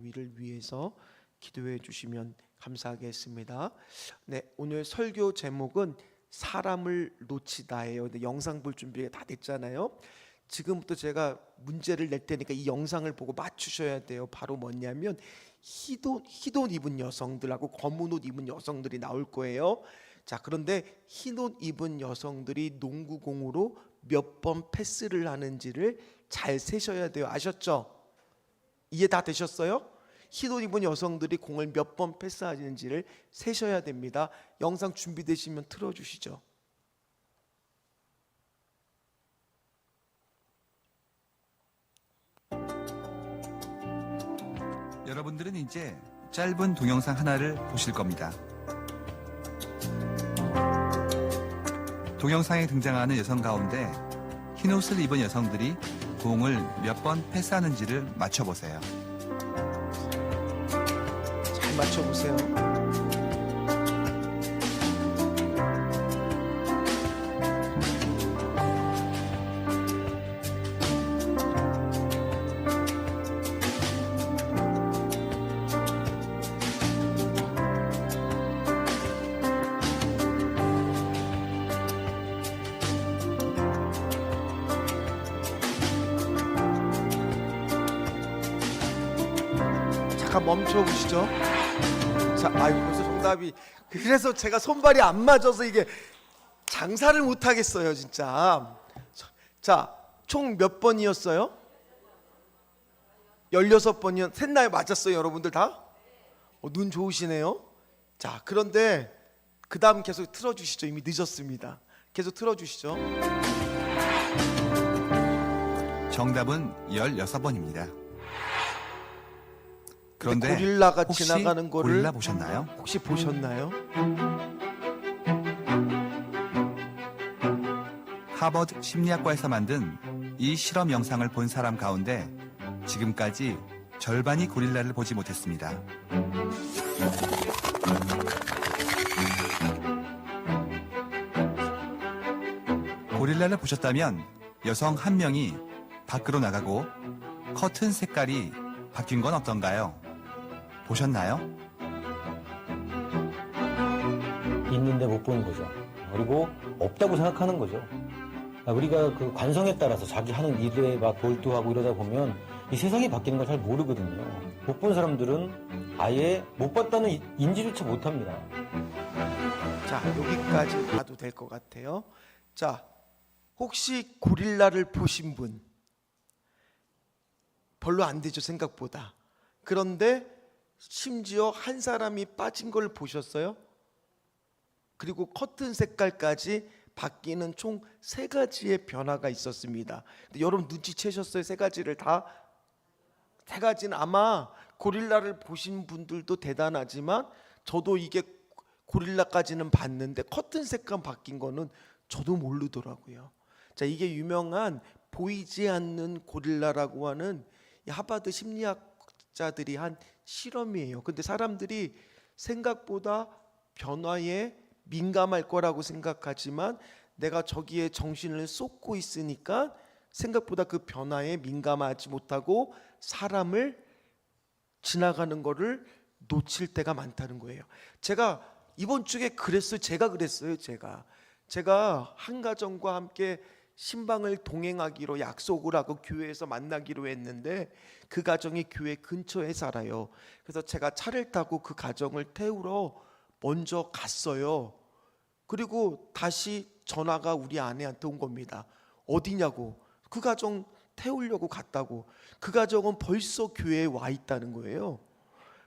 위를 위해서 기도해 주시면 감사하겠습니다. 네, 오늘 설교 제목은 사람을 놓치다예요. 근데 영상 볼 준비가 다 됐잖아요. 지금부터 제가 문제를 낼 테니까 이 영상을 보고 맞추셔야 돼요. 바로 뭐냐면 흰 옷 입은 여성들하고 검은 옷 입은 여성들이 나올 거예요. 자, 그런데 흰 옷 입은 여성들이 농구공으로 몇 번 패스를 하는지를 잘 세셔야 돼요. 아셨죠? 이해 다 되셨어요? 흰 옷 입은 여성들이 공을 몇 번 패스하는지를 세셔야 됩니다. 영상 준비되시면 틀어주시죠. 여러분들은 이제 짧은 동영상 하나를 보실 겁니다. 동영상에 등장하는 여성 가운데 흰옷을 입은 여성들이 공을 몇 번 패스하는지를 맞춰보세요. 잘 맞춰보세요. 잠깐 멈춰보시죠. 자, 벌써 정답이. 그래서 제가 손발이 안 맞아서 이게 장사를 못 하겠어요, 진짜. 자, 총 몇 번이었어요? 16번이었. 셋나요? 맞았어요, 여러분들 다? 눈 좋으시네요. 자, 그런데 그 다음 계속 틀어주시죠. 이미 늦었습니다. 계속 틀어주시죠. 정답은 16번입니다. 그런데 고릴라가 혹시 지나가는 거를 고릴라 보셨나요? 혹시 보셨나요? 하버드 심리학과에서 만든 이 실험 영상을 본 사람 가운데 지금까지 절반이 고릴라를 보지 못했습니다. 고릴라를 보셨다면 여성 한 명이 밖으로 나가고 커튼 색깔이 바뀐 건 어떤가요? 보셨나요? 있는데 못 보는 거죠. 그리고 없다고 생각하는 거죠. 우리가 그 관성에 따라서 자기 하는 일에 막 몰두하고 이러다 보면 이 세상이 바뀌는 걸 잘 모르거든요. 못 본 사람들은 아예 못 봤다는 인지조차 못 합니다. 자, 여기까지 봐도 될 것 같아요. 자, 혹시 고릴라를 보신 분? 별로 안 되죠, 생각보다. 그런데 심지어 한 사람이 빠진 걸 보셨어요? 그리고 커튼 색깔까지 바뀌는 총 3가지의 변화가 있었습니다. 근데 여러분 눈치채셨어요? 3가지를 다? 3가지는 아마 고릴라를 보신 분들도 대단하지만 저도 이게 고릴라까지는 봤는데 커튼 색감 바뀐 거는 저도 모르더라고요. 자, 이게 유명한 보이지 않는 고릴라라고 하는 하버드 심리학자들이 한 실험이에요. 근데 사람들이 생각보다 변화에 민감할 거라고 생각하지만 내가 저기에 정신을 쏟고 있으니까 생각보다 그 변화에 민감하지 못하고 사람을 지나가는 거를 놓칠 때가 많다는 거예요. 제가 이번 주에 그랬어요. 제가 한 가정과 함께 신방을 동행하기로 약속을 하고 교회에서 만나기로 했는데 그 가정이 교회 근처에 살아요. 그래서 제가 차를 타고 그 가정을 태우러 먼저 갔어요. 그리고 다시 전화가 우리 아내한테 온 겁니다. 어디냐고. 그 가정 태우려고 갔다고. 그 가정은 벌써 교회에 와 있다는 거예요.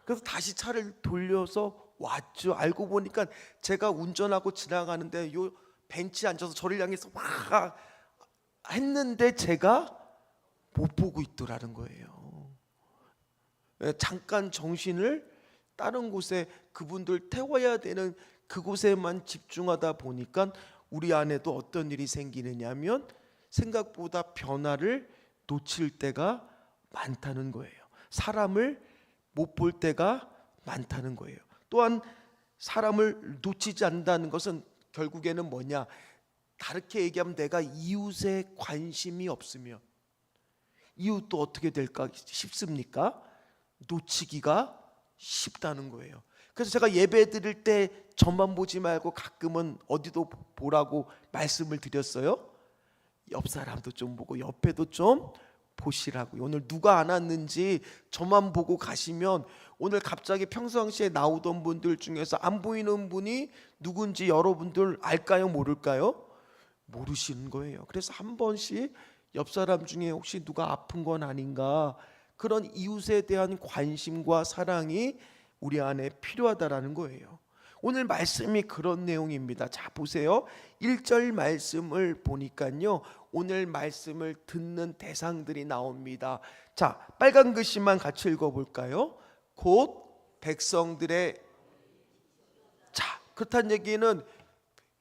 그래서 다시 차를 돌려서 왔죠. 알고 보니까 제가 운전하고 지나가는데 요 벤치에 앉아서 저를 향해서 막 했는데 제가 못 보고 있더라는 거예요. 잠깐 정신을 다른 곳에 그분들 태워야 되는 그곳에만 집중하다 보니까 우리 안에도 어떤 일이 생기느냐면 생각보다 변화를 놓칠 때가 많다는 거예요. 사람을 못 볼 때가 많다는 거예요. 또한 사람을 놓치지 않는다는 것은 결국에는 뭐냐? 다르게 얘기하면 내가 이웃에 관심이 없으면 이웃도 어떻게 될까 싶습니까? 놓치기가 쉽다는 거예요. 그래서 제가 예배 드릴 때 저만 보지 말고 가끔은 어디도 보라고 말씀을 드렸어요. 옆 사람도 좀 보고 옆에도 좀 보시라고. 오늘 누가 안 왔는지 저만 보고 가시면 오늘 갑자기 평상시에 나오던 분들 중에서 안 보이는 분이 누군지 여러분들 알까요? 모를까요? 모르시는 거예요. 그래서 한 번씩 옆 사람 중에 혹시 누가 아픈 건 아닌가, 그런 이웃에 대한 관심과 사랑이 우리 안에 필요하다라는 거예요. 오늘 말씀이 그런 내용입니다. 자, 보세요. 1절 말씀을 보니까요, 오늘 말씀을 듣는 대상들이 나옵니다. 자, 빨간 글씨만 같이 읽어볼까요? 곧 백성들의, 자, 그렇다는 얘기는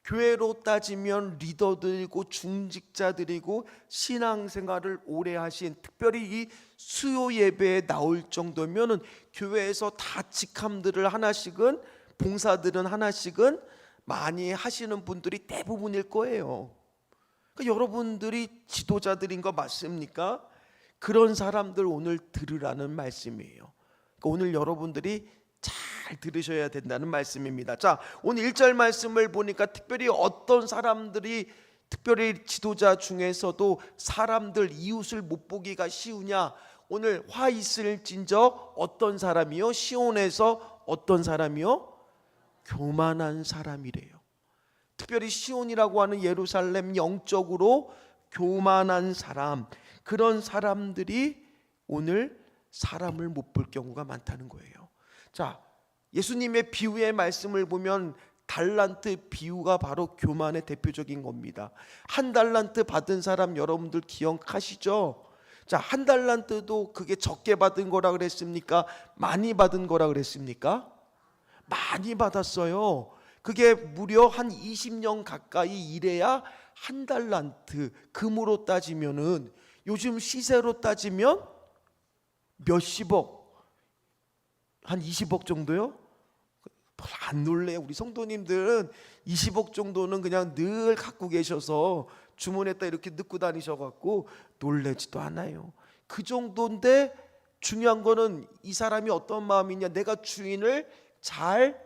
교회로 따지면 리더들이고 중직자들이고 신앙생활을 오래 하신, 특별히 이 수요 예배에 나올 정도면은 교회에서 다 직함들을 하나씩은, 봉사들은 하나씩은 많이 하시는 분들이 대부분일 거예요. 그러니까 여러분들이 지도자들인 거 맞습니까? 그런 사람들 오늘 들으라는 말씀이에요. 그러니까 오늘 여러분들이 잘 들으셔야 된다는 말씀입니다. 자, 오늘 1절 말씀을 보니까 특별히 어떤 사람들이, 특별히 지도자 중에서도 사람들 이웃을 못 보기가 쉬우냐. 오늘 화 있을진저 어떤 사람이요? 시온에서 어떤 사람이요? 교만한 사람이래요. 특별히 시온이라고 하는 예루살렘, 영적으로 교만한 사람, 그런 사람들이 오늘 사람을 못 볼 경우가 많다는 거예요. 자, 예수님의 비유의 말씀을 보면 달란트 비유가 바로 교만의 대표적인 겁니다. 한 달란트 받은 사람 여러분들 기억하시죠? 자, 한 달란트도 그게 적게 받은 거라 그랬습니까? 많이 받은 거라 그랬습니까? 많이 받았어요. 그게 무려 한 20년 가까이 일해야 한 달란트, 금으로 따지면은 요즘 시세로 따지면 몇십억, 한 20억 정도요? 안 놀래요. 우리 성도님들은 20억 정도는 그냥 늘 갖고 계셔서 주머니에다 이렇게 넣고 다니셔갖고 놀래지도 않아요. 그 정도인데 중요한 거는 이 사람이 어떤 마음이냐, 내가 주인을 잘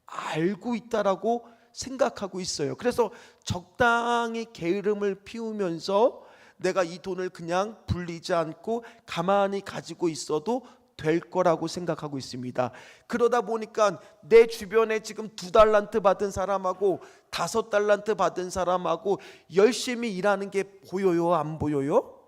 알고 있다라고 생각하고 있어요. 그래서 적당히 게으름을 피우면서 내가 이 돈을 그냥 불리지 않고 가만히 가지고 있어도 될 거라고 생각하고 있습니다. 그러다 보니까 내 주변에 지금 2달란트 받은 사람하고 5달란트 받은 사람하고 열심히 일하는 게 보여요? 안 보여요?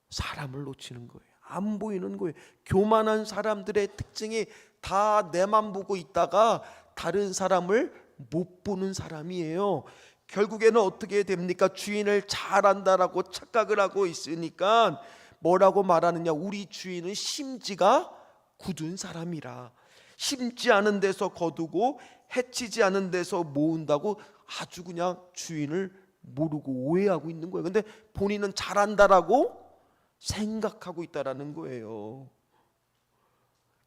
사람을 놓치는 거예요. 안 보이는 거예요. 교만한 사람들의 특징이 다 내만 보고 있다가 다른 사람을 못 보는 사람이에요. 결국에는 어떻게 됩니까? 주인을 잘 안다라고 착각을 하고 있으니까 뭐라고 말하느냐, 우리 주인은 심지가 굳은 사람이라, 심지 않은 데서 거두고 해치지 않은 데서 모은다고 아주 그냥 주인을 모르고 오해하고 있는 거예요. 근데 본인은 잘한다라고 생각하고 있다라는 거예요.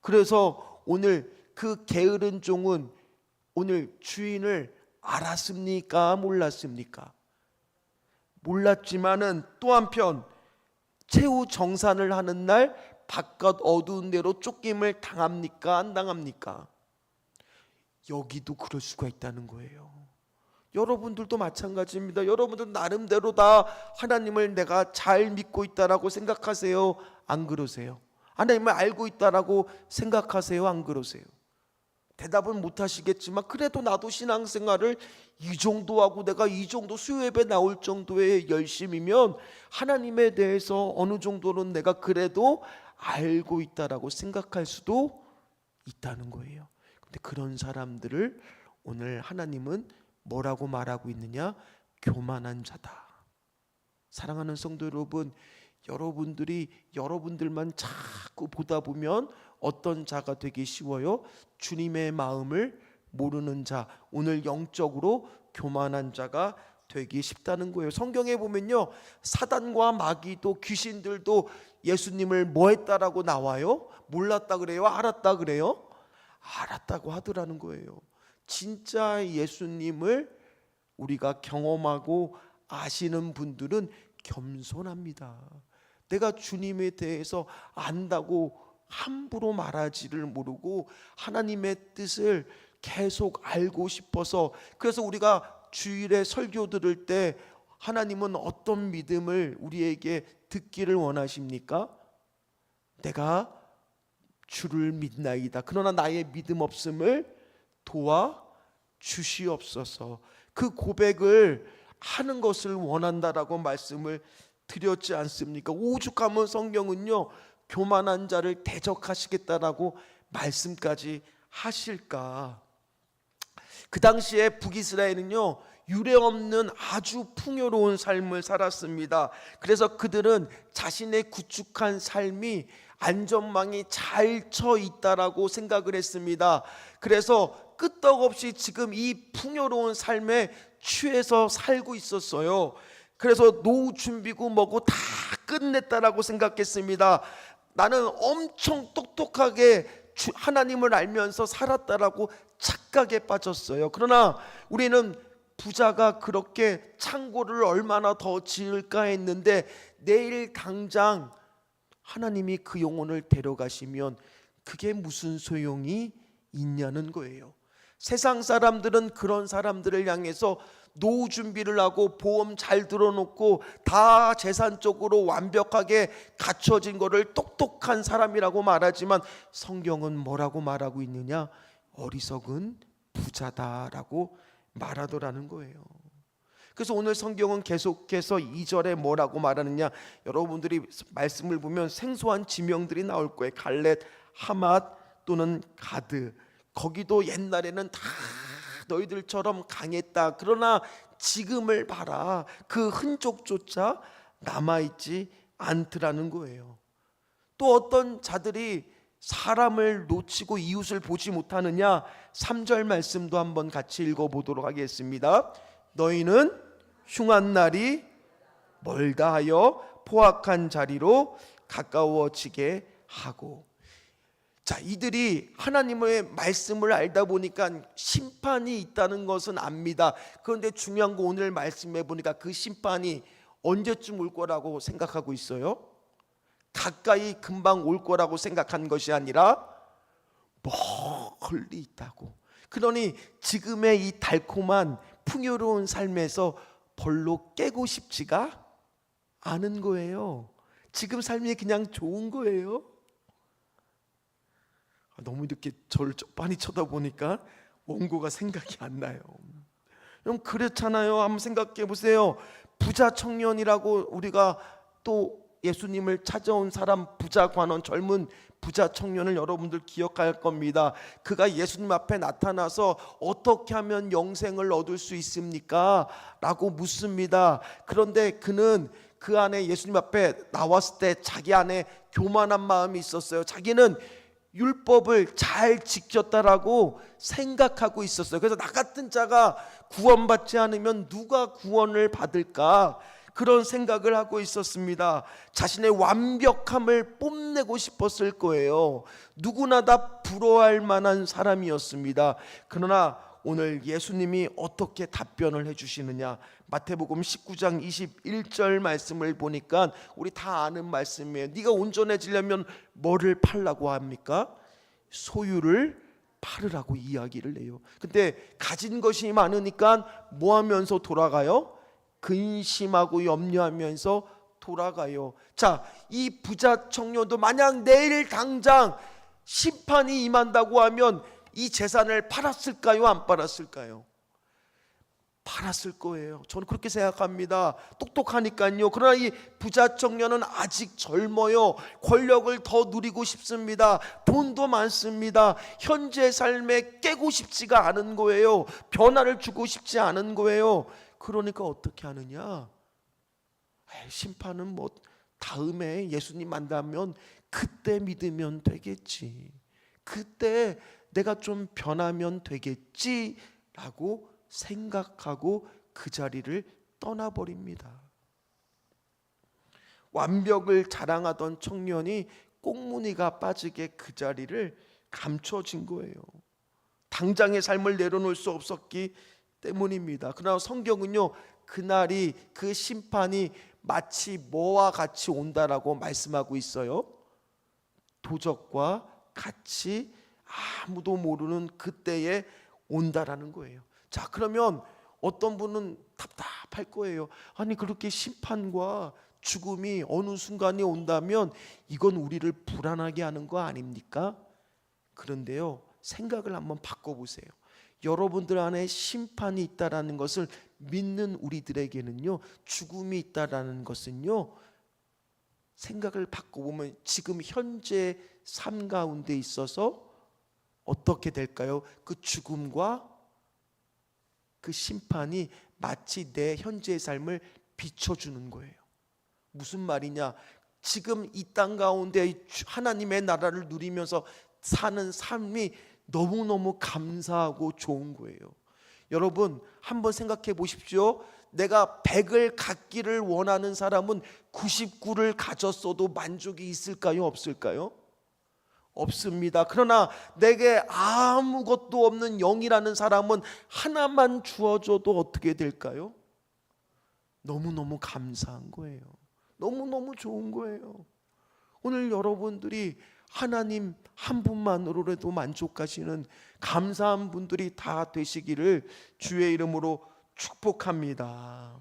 그래서 오늘 그 게으른 종은 오늘 주인을 알았습니까? 몰랐습니까? 몰랐지만은 또 한편 최후 정산을 하는 날 바깥 어두운 데로 쫓김을 당합니까? 안 당합니까? 여기도 그럴 수가 있다는 거예요. 여러분들도 마찬가지입니다. 여러분들 나름대로 다 하나님을 내가 잘 믿고 있다라고 생각하세요? 안 그러세요? 하나님을 알고 있다라고 생각하세요? 안 그러세요? 대답은 못 하시겠지만 그래도 나도 신앙생활을 이 정도 하고 내가 이 정도 수요예배 나올 정도의 열심이면 하나님에 대해서 어느 정도는 내가 그래도 알고 있다라고 생각할 수도 있다는 거예요. 근데 그런 사람들을 오늘 하나님은 뭐라고 말하고 있느냐? 교만한 자다. 사랑하는 성도 여러분, 여러분들이 여러분들만 자꾸 보다 보면 어떤 자가 되기 쉬워요? 주님의 마음을 모르는 자, 오늘 영적으로 교만한 자가 되기 쉽다는 거예요. 성경에 보면요, 사단과 마귀도 귀신들도 예수님을 뭐 했다라고 나와요? 몰랐다 그래요? 알았다 그래요? 알았다고 하더라는 거예요. 진짜 예수님을 우리가 경험하고 아시는 분들은 겸손합니다. 내가 주님에 대해서 안다고 함부로 말하지를 모르고 하나님의 뜻을 계속 알고 싶어서, 그래서 우리가 주일에 설교 들을 때 하나님은 어떤 믿음을 우리에게 듣기를 원하십니까? 내가 주를 믿나이다. 그러나 나의 믿음 없음을 도와 주시옵소서. 그 고백을 하는 것을 원한다라고 말씀을 드렸지 않습니까? 오죽하면 성경은요, 교만한 자를 대적하시겠다라고 말씀까지 하실까. 그 당시에 북이스라엘은요, 유례없는 아주 풍요로운 삶을 살았습니다. 그래서 그들은 자신의 구축한 삶이 안전망이 잘 쳐 있다라고 생각을 했습니다. 그래서 끄떡없이 지금 이 풍요로운 삶에 취해서 살고 있었어요. 그래서 노후 준비고 뭐고 다 끝냈다라고 생각했습니다. 나는 엄청 똑똑하게 하나님을 알면서 살았다라고 착각에 빠졌어요. 그러나 우리는 부자가 그렇게 창고를 얼마나 더 지을까 했는데, 내일 당장 하나님이 그 영혼을 데려가시면 그게 무슨 소용이 있냐는 거예요. 세상 사람들은 그런 사람들을 향해서 노후 준비를 하고 보험 잘 들어놓고 다 재산적으로 완벽하게 갖춰진 거를 똑똑한 사람이라고 말하지만, 성경은 뭐라고 말하고 있느냐? 어리석은 부자다라고 말하더라는 거예요. 그래서 오늘 성경은 계속해서 2절에 뭐라고 말하느냐? 여러분들이 말씀을 보면 생소한 지명들이 나올 거예요. 갈렛, 하맛 또는 가드. 거기도 옛날에는 다 너희들처럼 강했다. 그러나 지금을 봐라. 그 흔적조차 남아있지 않더라는 거예요. 또 어떤 자들이 사람을 놓치고 이웃을 보지 못하느냐? 3절 말씀도 한번 같이 읽어보도록 하겠습니다. 너희는 흉한 날이 멀다 하여 포악한 자리로 가까워지게 하고. 자, 이들이 하나님의 말씀을 알다 보니까 심판이 있다는 것은 압니다. 그런데 중요한 거 오늘 말씀해 보니까 그 심판이 언제쯤 올 거라고 생각하고 있어요? 가까이 금방 올 거라고 생각한 것이 아니라 멀리 있다고. 그러니 지금의 이 달콤한 풍요로운 삶에서 별로 깨고 싶지가 않은 거예요. 지금 삶이 그냥 좋은 거예요. 너무 이렇게 저를 많이 쳐다보니까 원고가 생각이 안 나요. 그럼 그렇잖아요. 한번 생각해 보세요. 부자 청년이라고 우리가 또 예수님을 찾아온 사람, 부자 관원, 젊은 부자 청년을 여러분들 기억할 겁니다. 그가 예수님 앞에 나타나서 어떻게 하면 영생을 얻을 수 있습니까? 라고 묻습니다. 그런데 그는 그 안에 예수님 앞에 나왔을 때 자기 안에 교만한 마음이 있었어요. 자기는 율법을 잘 지켰다라고 생각하고 있었어요. 그래서 나 같은 자가 구원받지 않으면 누가 구원을 받을까? 그런 생각을 하고 있었습니다. 자신의 완벽함을 뽐내고 싶었을 거예요. 누구나 다 부러워할 만한 사람이었습니다. 그러나 오늘 예수님이 어떻게 답변을 해주시느냐? 마태복음 19장 21절 말씀을 보니까 우리 다 아는 말씀이에요. 네가 온전해지려면 뭐를 팔라고 합니까? 소유를 팔으라고 이야기를 해요. 근데 가진 것이 많으니까 뭐 하면서 돌아가요? 근심하고 염려하면서 돌아가요. 자, 이 부자 청년도 만약 내일 당장 심판이 임한다고 하면 이 재산을 팔았을까요? 안 팔았을까요? 팔았을 거예요. 저는 그렇게 생각합니다. 똑똑하니까요. 그러나 이 부자 청년은 아직 젊어요. 권력을 더 누리고 싶습니다. 돈도 많습니다. 현재 삶에 깨고 싶지가 않은 거예요. 변화를 주고 싶지 않은 거예요. 그러니까 어떻게 하느냐? 심판은 뭐 다음에 예수님 만나면 그때 믿으면 되겠지. 그때 내가 좀 변하면 되겠지라고 생각하고 그 자리를 떠나버립니다. 완벽을 자랑하던 청년이 꽁무니가 빠지게 그 자리를 감춰진 거예요. 당장의 삶을 내려놓을 수 없었기 때문입니다. 그러나 성경은요, 그날이, 그 심판이 마치 뭐와 같이 온다라고 말씀하고 있어요. 도적과 같이 아무도 모르는 그때에 온다라는 거예요. 자, 그러면 어떤 분은 답답할 거예요. 아니, 그렇게 심판과 죽음이 어느 순간에 온다면 이건 우리를 불안하게 하는 거 아닙니까? 그런데요, 생각을 한번 바꿔보세요. 여러분들 안에 심판이 있다라는 것을 믿는 우리들에게는요, 죽음이 있다라는 것은요, 생각을 바꿔보면 지금 현재 삶 가운데 있어서 어떻게 될까요? 그 죽음과 그 심판이 마치 내 현재의 삶을 비춰주는 거예요. 무슨 말이냐? 지금 이 땅 가운데 하나님의 나라를 누리면서 사는 삶이 너무너무 감사하고 좋은 거예요. 여러분, 한번 생각해 보십시오. 내가 100을 갖기를 원하는 사람은 99를 가졌어도 만족이 있을까요? 없을까요? 없습니다. 그러나 내게 아무것도 없는 영이라는 사람은 하나만 주어줘도 어떻게 될까요? 너무너무 감사한 거예요. 너무너무 좋은 거예요. 오늘 여러분들이 하나님 한 분만으로라도 만족하시는 감사한 분들이 다 되시기를 주의 이름으로 축복합니다.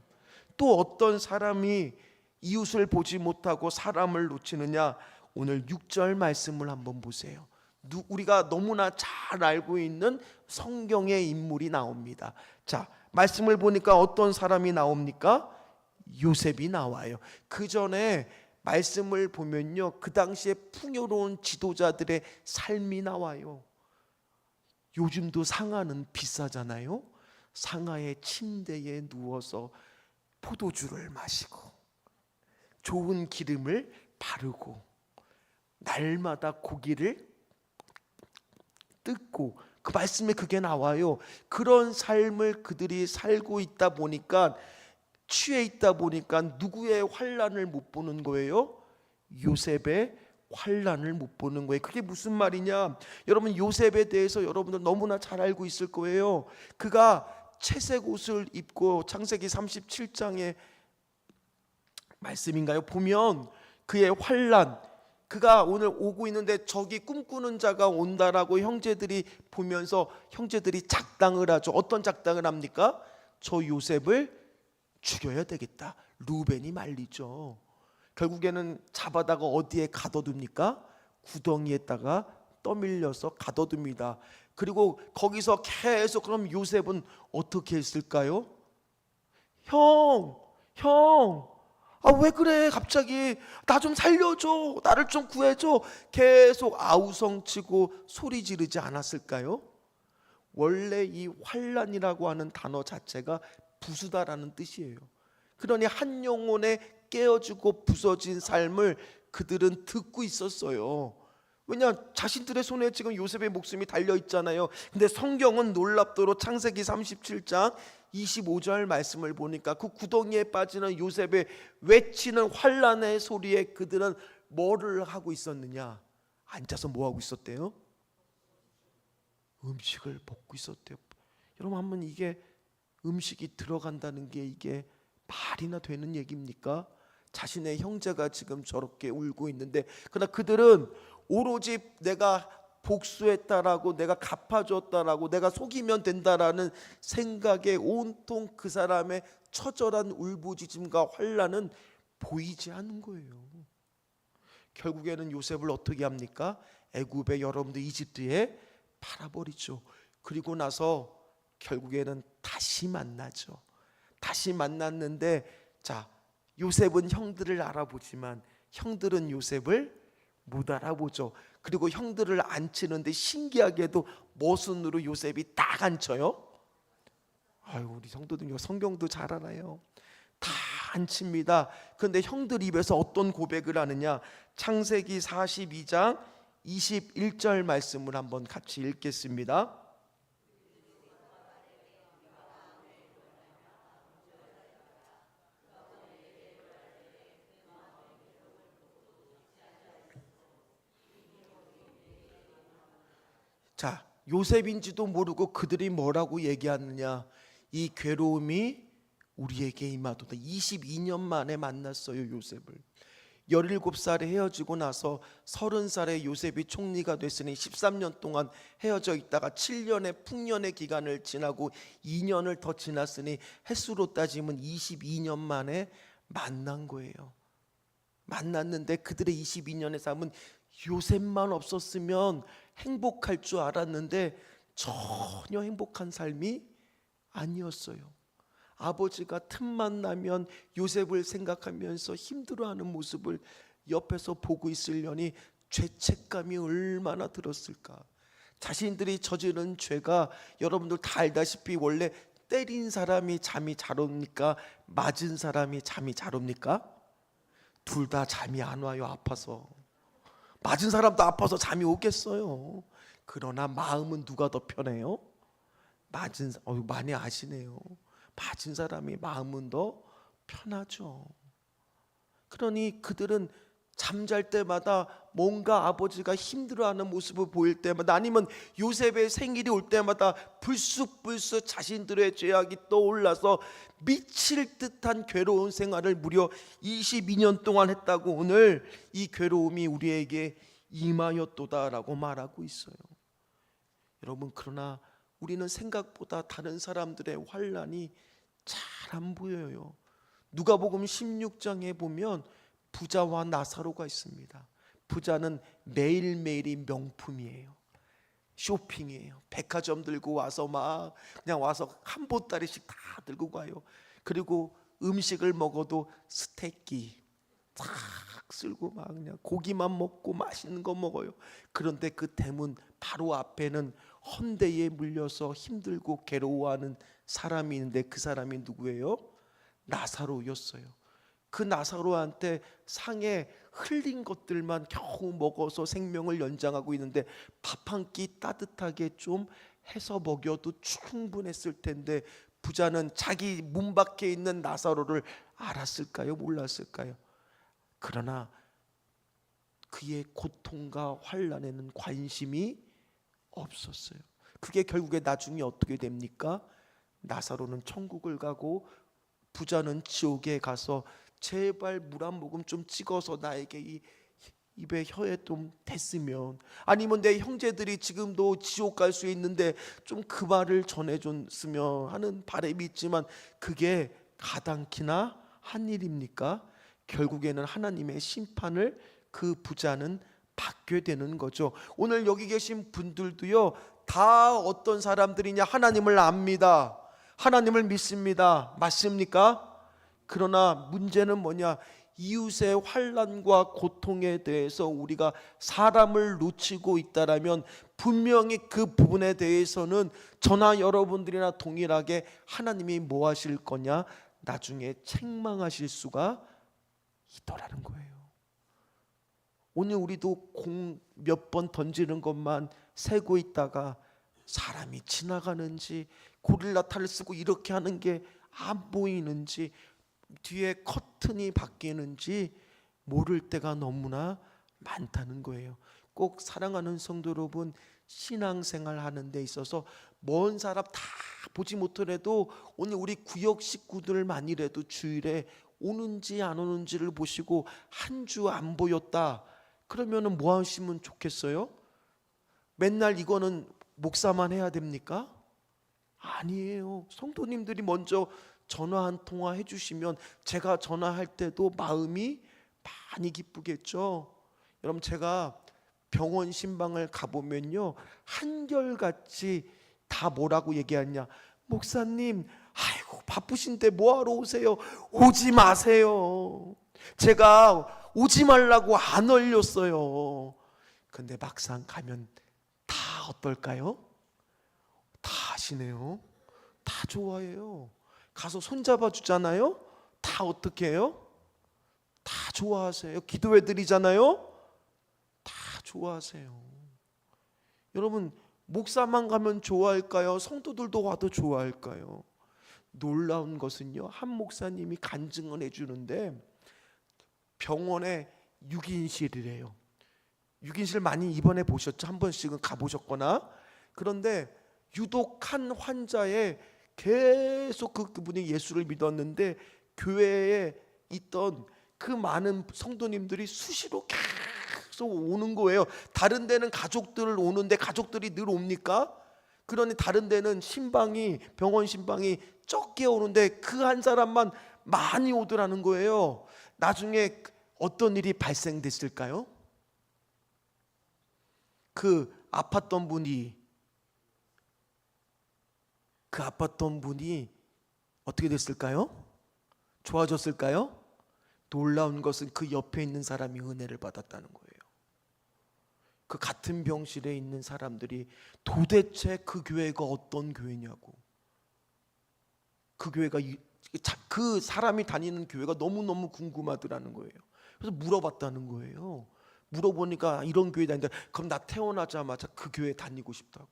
또 어떤 사람이 이웃을 보지 못하고 사람을 놓치느냐? 오늘 6절 말씀을 한번 보세요. 우리가 너무나 잘 알고 있는 성경의 인물이 나옵니다. 자, 말씀을 보니까 어떤 사람이 나옵니까? 요셉이 나와요. 그 전에 말씀을 보면요, 그 당시에 풍요로운 지도자들의 삶이 나와요. 요즘도 상하는 비싸잖아요. 상하의 침대에 누워서 포도주를 마시고 좋은 기름을 바르고 날마다 고기를 뜯고, 그 말씀에 그게 나와요. 그런 삶을 그들이 살고 있다 보니까, 취해 있다 보니까 누구의 환난을 못 보는 거예요? 요셉의 환난을 못 보는 거예요. 그게 무슨 말이냐? 여러분, 요셉에 대해서 여러분들 너무나 잘 알고 있을 거예요. 그가 채색 옷을 입고, 창세기 37장의 말씀인가요? 보면 그의 환난, 그가 오늘 오고 있는데 저기 꿈꾸는 자가 온다라고 형제들이 보면서 형제들이 작당을 하죠. 어떤 작당을 합니까? 저 요셉을 죽여야 되겠다. 루벤이 말리죠. 결국에는 잡아다가 어디에 가둬둡니까? 구덩이에다가 떠밀려서 가둬둡니다. 그리고 거기서 계속, 그럼 요셉은 어떻게 했을까요? 형, 왜 그래? 갑자기 나 좀 살려줘, 나를 좀 구해줘. 계속 아우성치고 소리 지르지 않았을까요? 원래 이 환난이라고 하는 단어 자체가 부수다라는 뜻이에요. 그러니 한 영혼에 깨어지고 부서진 삶을 그들은 듣고 있었어요. 왜냐, 자신들의 손에 지금 요셉의 목숨이 달려 있잖아요. 근데 성경은 놀랍도록 창세기 37장 25절 말씀을 보니까 그 구덩이에 빠지는 요셉의 외치는 환난의 소리에 그들은 뭐를 하고 있었느냐? 앉아서 뭐 하고 있었대요? 음식을 먹고 있었대요. 여러분, 한번 이게 음식이 들어간다는 게 이게 말이나 되는 얘기입니까? 자신의 형제가 지금 저렇게 울고 있는데, 그러나 그들은 오로지 내가 복수했다라고, 내가 갚아줬다라고, 내가 속이면 된다라는 생각에 온통 그 사람의 처절한 울부짖음과 환난은 보이지 않는 거예요. 결국에는 요셉을 어떻게 합니까? 애굽에, 여러분들 이집트에 팔아버리죠. 그리고 나서 결국에는 다시 만나죠. 다시 만났는데, 자, 요셉은 형들을 알아보지만 형들은 요셉을 못 알아보죠. 그리고 형들을 앉히는데 신기하게도 모순으로 요셉이 딱 앉혀요. 아유, 우리 성도들 성경도 잘 알아요. 다 앉힙니다. 그런데 형들 입에서 어떤 고백을 하느냐? 창세기 42장 21절 말씀을 한번 같이 읽겠습니다. 자, 요셉인지도 모르고 그들이 뭐라고 얘기하느냐? 이 괴로움이 우리에게 임하도다. 22년 만에 만났어요, 요셉을. 17살에 헤어지고 나서 30살에 요셉이 총리가 됐으니 13년 동안 헤어져 있다가 7년의 풍년의 기간을 지나고 2년을 더 지났으니 횟수로 따지면 22년 만에 만난 거예요. 만났는데 그들의 22년의 삶은 요셉만 없었으면 행복할 줄 알았는데 전혀 행복한 삶이 아니었어요. 아버지가 틈만 나면 요셉을 생각하면서 힘들어하는 모습을 옆에서 보고 있으려니 죄책감이 얼마나 들었을까. 자신들이 저지른 죄가 여러분들 다 알다시피 원래 때린 사람이 잠이 잘 옵니까? 맞은 사람이 잠이 잘 옵니까? 둘 다 잠이 안 와요. 아파서. 맞은 사람도 아파서 잠이 오겠어요. 그러나 마음은 누가 더 편해요? 많이 아시네요. 맞은 사람이 마음은 더 편하죠. 그러니 그들은 잠잘 때마다 뭔가 아버지가 힘들어하는 모습을 보일 때마다 아니면 요셉의 생일이 올 때마다 불쑥불쑥 자신들의 죄악이 떠올라서 미칠 듯한 괴로운 생활을 무려 22년 동안 했다고 오늘 이 괴로움이 우리에게 임하였도다라고 말하고 있어요. 여러분, 그러나 우리는 생각보다 다른 사람들의 환난이 잘 안 보여요. 누가복음 16장에 보면 부자와 나사로가 있습니다. 부자는 매일매일이 명품이에요. 쇼핑이에요. 백화점 들고 와서 막 그냥 와서 한 보따리씩 다 들고 가요. 그리고 음식을 먹어도 스테이크 탁 쓸고 막 그냥 고기만 먹고 맛있는 거 먹어요. 그런데 그 대문 바로 앞에는 헌대에 물려서 힘들고 괴로워하는 사람이 있는데 그 사람이 누구예요? 나사로였어요. 그 나사로한테 상에 흘린 것들만 겨우 먹어서 생명을 연장하고 있는데 밥 한 끼 따뜻하게 좀 해서 먹여도 충분했을 텐데 부자는 자기 문 밖에 있는 나사로를 알았을까요? 몰랐을까요? 그러나 그의 고통과 환난에는 관심이 없었어요. 그게 결국에 나중에 어떻게 됩니까? 나사로는 천국을 가고 부자는 지옥에 가서 제발 물 한 모금 좀 찍어서 나에게 이 입에 혀에 좀 댔으면, 아니면 내 형제들이 지금도 지옥 갈 수 있는데 좀 그 말을 전해줬으면 하는 바람이 있지만 그게 가당키나 한 일입니까? 결국에는 하나님의 심판을 그 부자는 받게 되는 거죠. 오늘 여기 계신 분들도요, 다 어떤 사람들이냐? 하나님을 압니다. 하나님을 믿습니다. 맞습니까? 그러나 문제는 뭐냐? 이웃의 환난과 고통에 대해서 우리가 사람을 놓치고 있다라면 분명히 그 부분에 대해서는 저나 여러분들이나 동일하게 하나님이 뭐 하실 거냐? 나중에 책망하실 수가 있더라는 거예요. 오늘 우리도 공 몇 번 던지는 것만 세고 있다가 사람이 지나가는지 고릴라탈을 쓰고 이렇게 하는 게 안 보이는지 뒤에 커튼이 바뀌는지 모를 때가 너무나 많다는 거예요. 꼭 사랑하는 성도 여러분, 신앙생활 하는 데 있어서 먼 사람 다 보지 못하더라도 오늘 우리 구역 식구들만이라도 주일에 오는지 안 오는지를 보시고 한 주 안 보였다 그러면은 뭐 하시면 좋겠어요? 맨날 이거는 목사만 해야 됩니까? 아니에요. 성도님들이 먼저 전화 한 통화 해주시면 제가 전화할 때도 마음이 많이 기쁘겠죠. 여러분, 제가 병원 신방을 가보면요, 한결같이 다 뭐라고 얘기하냐? 목사님, 아이고 바쁘신데 뭐하러 오세요? 오지 마세요. 제가 오지 말라고 안 올렸어요. 근데 막상 가면 다 어떨까요? 다 하시네요. 다 좋아해요. 가서 손잡아 주잖아요. 다 어떻게 해요? 다 좋아하세요. 기도해 드리잖아요. 다 좋아하세요. 여러분, 목사만 가면 좋아할까요? 성도들도 와도 좋아할까요? 놀라운 것은요, 한 목사님이 간증을 해주는데 병원에 6인실이래요. 6인실 많이 입원해 보셨죠? 한 번씩은 가보셨거나. 그런데 유독 한 환자에 계속 그분이 예수를 믿었는데 교회에 있던 그 많은 성도님들이 수시로 계속 오는 거예요. 다른 데는 가족들 오는데 가족들이 늘 옵니까? 그러니 다른 데는 신방이, 병원 신방이 적게 오는데 그 한 사람만 많이 오더라는 거예요. 나중에 어떤 일이 발생됐을까요? 그 아팠던 분이 어떻게 됐을까요? 좋아졌을까요? 놀라운 것은 그 옆에 있는 사람이 은혜를 받았다는 거예요. 그 같은 병실에 있는 사람들이 도대체 그 교회가 어떤 교회냐고, 그 교회가 그 사람이 다니는 교회가 너무너무 궁금하더라는 거예요. 그래서 물어봤다는 거예요. 물어보니까 이런 교회 다닌다. 그럼 나 태어나자마자 그 교회 다니고 싶다고.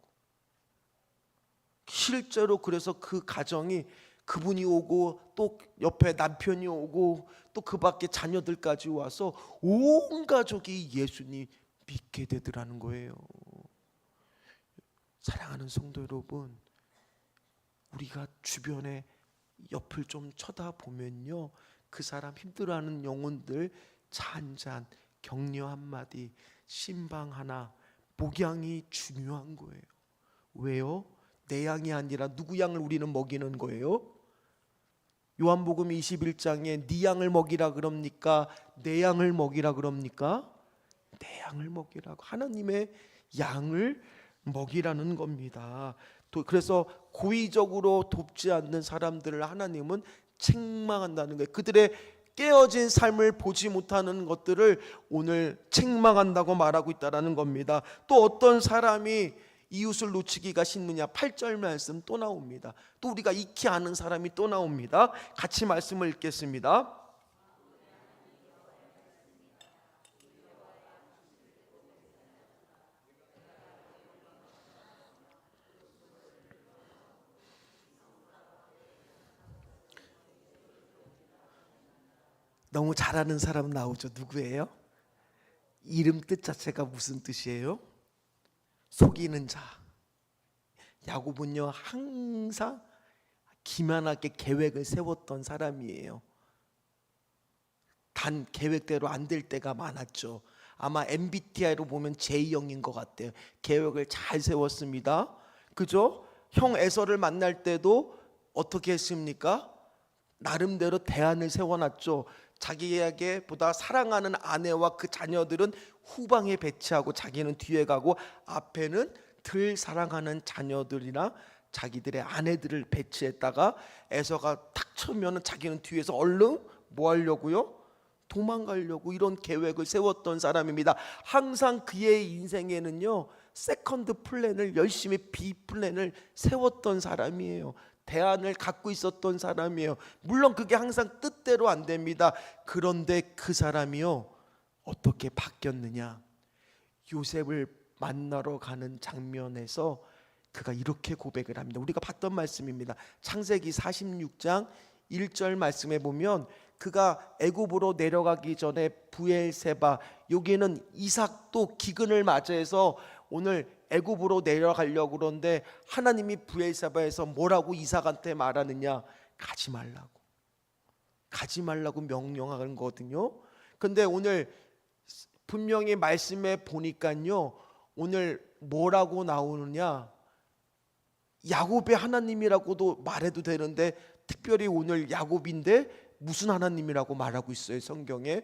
실제로 그래서 그 가정이, 그분이 오고 또 옆에 남편이 오고 또 그 밖에 자녀들까지 와서 온 가족이 예수님 믿게 되더라는 거예요. 사랑하는 성도 여러분, 우리가 주변에 옆을 좀 쳐다보면요, 그 사람 힘들어하는 영혼들 차 한 잔, 격려 한마디, 신방 하나, 목양이 중요한 거예요. 왜요? 내 양이 아니라 누구 양을 우리는 먹이는 거예요? 요한복음 21장에 네 양을 먹이라 그럽니까? 내 양을 먹이라 그럽니까? 내 양을 먹이라고, 하나님의 양을 먹이라는 겁니다. 그래서 고의적으로 돕지 않는 사람들을 하나님은 책망한다는 거예요. 그들의 깨어진 삶을 보지 못하는 것들을 오늘 책망한다고 말하고 있다는 겁니다. 또 어떤 사람이 이웃을 놓치기가 싫느냐, 8절 말씀 또 나옵니다. 또 우리가 익히 아는 사람이 또 나옵니다. 같이 말씀을 읽겠습니다. 너무 잘 아는 사람 나오죠. 누구예요? 이름 뜻 자체가 무슨 뜻이에요? 속이는 자. 야곱은요, 항상 기만하게 계획을 세웠던 사람이에요. 단 계획대로 안 될 때가 많았죠. 아마 MBTI로 보면 J형인 것 같아요. 계획을 잘 세웠습니다. 그죠? 형 에서를 만날 때도 어떻게 했습니까? 나름대로 대안을 세워놨죠. 자기에게 보다 사랑하는 아내와 그 자녀들은 후방에 배치하고 자기는 뒤에 가고, 앞에는 덜 사랑하는 자녀들이나 자기들의 아내들을 배치했다가 에서가 탁 쳐면은 자기는 뒤에서 얼른 뭐 하려고요? 도망가려고 이런 계획을 세웠던 사람입니다. 항상 그의 인생에는요, 세컨드 플랜을 열심히 B 플랜을 세웠던 사람이에요. 대안을 갖고 있었던 사람이에요. 물론 그게 항상 뜻대로 안 됩니다. 그런데 그 사람이요, 어떻게 바뀌었느냐? 요셉을 만나러 가는 장면에서 그가 이렇게 고백을 합니다. 우리가 봤던 말씀입니다. 창세기 46장 1절 말씀에 보면 그가 애굽으로 내려가기 전에 부엘세바, 여기는 이삭도 기근을 맞이해서 오늘 애굽으로 내려가려고 그러는데 하나님이 부엘세바에서 뭐라고 이삭한테 말하느냐? 가지 말라고 명령하는 거거든요. 근데 오늘 분명히 말씀에 보니까요, 오늘 뭐라고 나오느냐? 야곱의 하나님이라고도 말해도 되는데 특별히 오늘 야곱인데 무슨 하나님이라고 말하고 있어요, 성경에?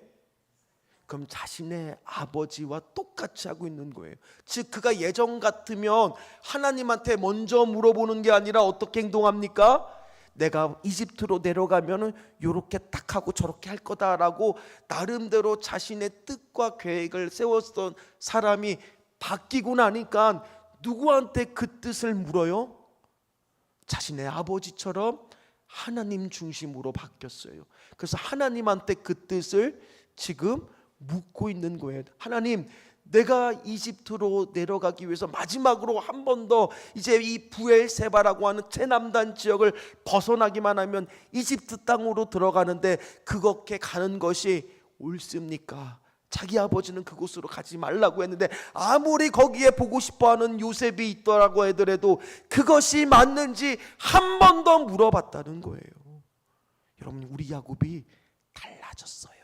그럼 자신의 아버지와 똑같이 하고 있는 거예요. 즉 그가 예전 같으면 하나님한테 먼저 물어보는 게 아니라 어떻게 행동합니까? 내가 이집트로 내려가면은 요렇게 딱 하고 저렇게 할 거다라고 나름대로 자신의 뜻과 계획을 세웠던 사람이 바뀌고 나니까 누구한테 그 뜻을 물어요? 자신의 아버지처럼 하나님 중심으로 바뀌었어요. 그래서 하나님한테 그 뜻을 지금 묻고 있는 거예요. 하나님, 내가 이집트로 내려가기 위해서 마지막으로 한 번 더 이제 이 부엘세바라고 하는 최남단 지역을 벗어나기만 하면 이집트 땅으로 들어가는데 그렇게 가는 것이 옳습니까? 자기 아버지는 그곳으로 가지 말라고 했는데 아무리 거기에 보고 싶어하는 요셉이 있더라고 하더라도 그것이 맞는지 한 번 더 물어봤다는 거예요. 여러분, 우리 야곱이 달라졌어요.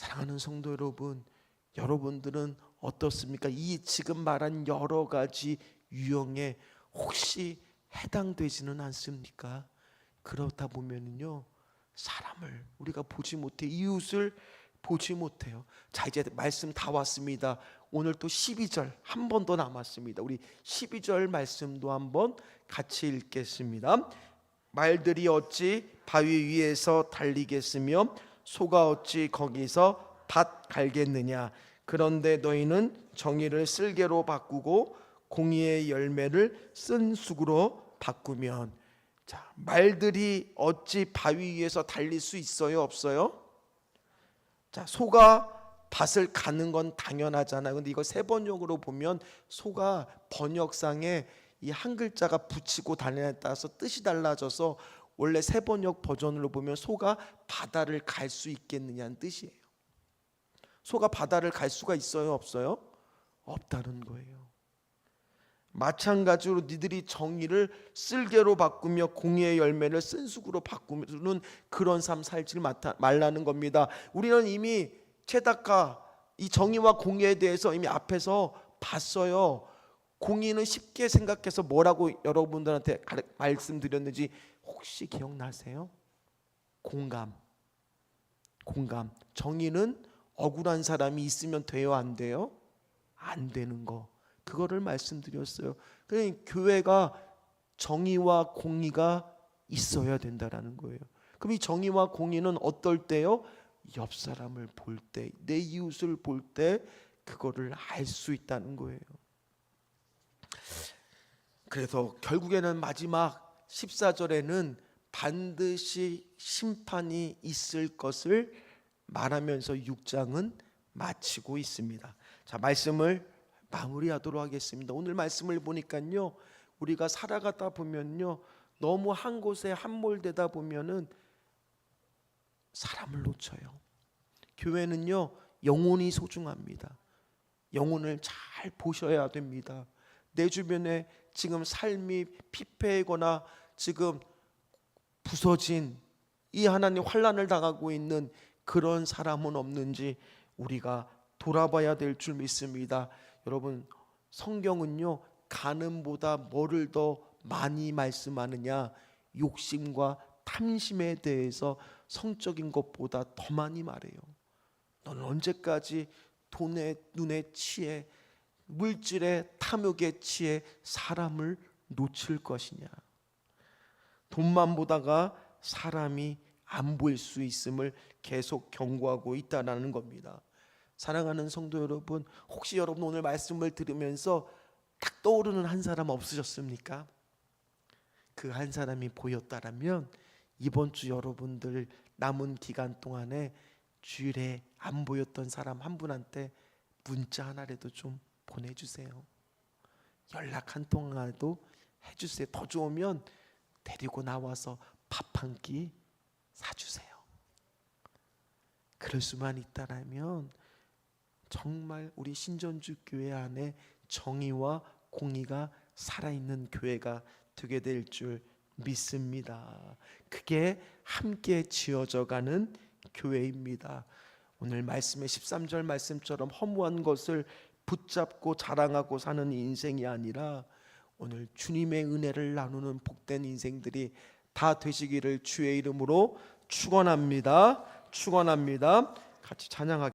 사랑하는 성도 여러분, 여러분들은 어떻습니까? 이 지금 말한 여러 가지 유형에 혹시 해당되지는 않습니까? 그렇다 보면은요, 사람을 우리가 보지 못해, 이웃을 보지 못해요. 자, 이제 말씀 다 왔습니다. 오늘 또 12절 한 번 더 남았습니다. 우리 12절 말씀도 한번 같이 읽겠습니다. 말들이 어찌 바위 위에서 달리겠으며 소가 어찌 거기서 밭 갈겠느냐. 그런데 너희는 정의를 쓸개로 바꾸고 공의의 열매를 쓴 쑥으로 바꾸면. 자, 말들이 어찌 바위 위에서 달릴 수 있어요, 없어요? 자, 소가 밭을 가는 건 당연하잖아요. 근데 이거 세번역으로 보면 소가 번역상에 이 한 글자가 붙이고 다니냐에 따라서 뜻이 달라져서 원래 세번역 버전으로 보면 소가 바다를 갈 수 있겠느냐는 뜻이에요. 소가 바다를 갈 수가 있어요, 없어요? 없다는 거예요. 마찬가지로 니들이 정의를 쓸개로 바꾸며 공의의 열매를 쓴쑥으로 바꾸는 그런 삶 살지 말라는 겁니다. 우리는 이미 체다카 이 정의와 공의에 대해서 이미 앞에서 봤어요. 공의는 쉽게 생각해서 뭐라고 여러분들한테 말씀드렸는지 혹시 기억나세요? 공감. 정의는 억울한 사람이 있으면 돼요, 안 돼요? 안 되는 거. 그거를 말씀드렸어요. 그러니까 교회가 정의와 공의가 있어야 된다라는 거예요. 그럼 이 정의와 공의는 어떨 때요? 옆 사람을 볼 때, 내 이웃을 볼 때 그거를 알 수 있다는 거예요. 그래서 결국에는 마지막 14절에는 반드시 심판이 있을 것을 말하면서 6장은 마치고 있습니다. 자, 말씀을 마무리하도록 하겠습니다. 오늘 말씀을 보니까요, 우리가 살아가다 보면요, 너무 한 곳에 함몰되다 보면은 사람을 놓쳐요. 교회는요, 영혼이 소중합니다. 영혼을 잘 보셔야 됩니다. 내 주변에 지금 삶이 피폐하거나 지금 부서진 이 하나님 환난을 당하고 있는 그런 사람은 없는지 우리가 돌아봐야 될 줄 믿습니다. 여러분, 성경은요, 가늠보다 뭐를 더 많이 말씀하느냐, 욕심과 탐심에 대해서 성적인 것보다 더 많이 말해요. 너는 언제까지 돈에 눈에 취해 물질의 탐욕에 취해 사람을 놓칠 것이냐. 돈만 보다가 사람이 안 보일 수 있음을 계속 경고하고 있다는 겁니다. 사랑하는 성도 여러분, 혹시 여러분 오늘 말씀을 들으면서 딱 떠오르는 한 사람 없으셨습니까? 그 한 사람이 보였다라면 이번 주 여러분들 남은 기간 동안에 주일에 안 보였던 사람 한 분한테 문자 하나라도 좀 보내주세요. 연락 한 통화도 해주세요. 더 좋으면 데리고 나와서 밥 한 끼 사주세요. 그럴 수만 있다라면 정말 우리 신전주 교회 안에 정의와 공의가 살아있는 교회가 되게 될 줄 믿습니다. 그게 함께 지어져가는 교회입니다. 오늘 말씀의 13절 말씀처럼 허무한 것을 붙잡고 자랑하고 사는 인생이 아니라 오늘 주님의 은혜를 나누는 복된 인생들이 다 되시기를 주의 이름으로 축원합니다. 같이 찬양하겠습니다.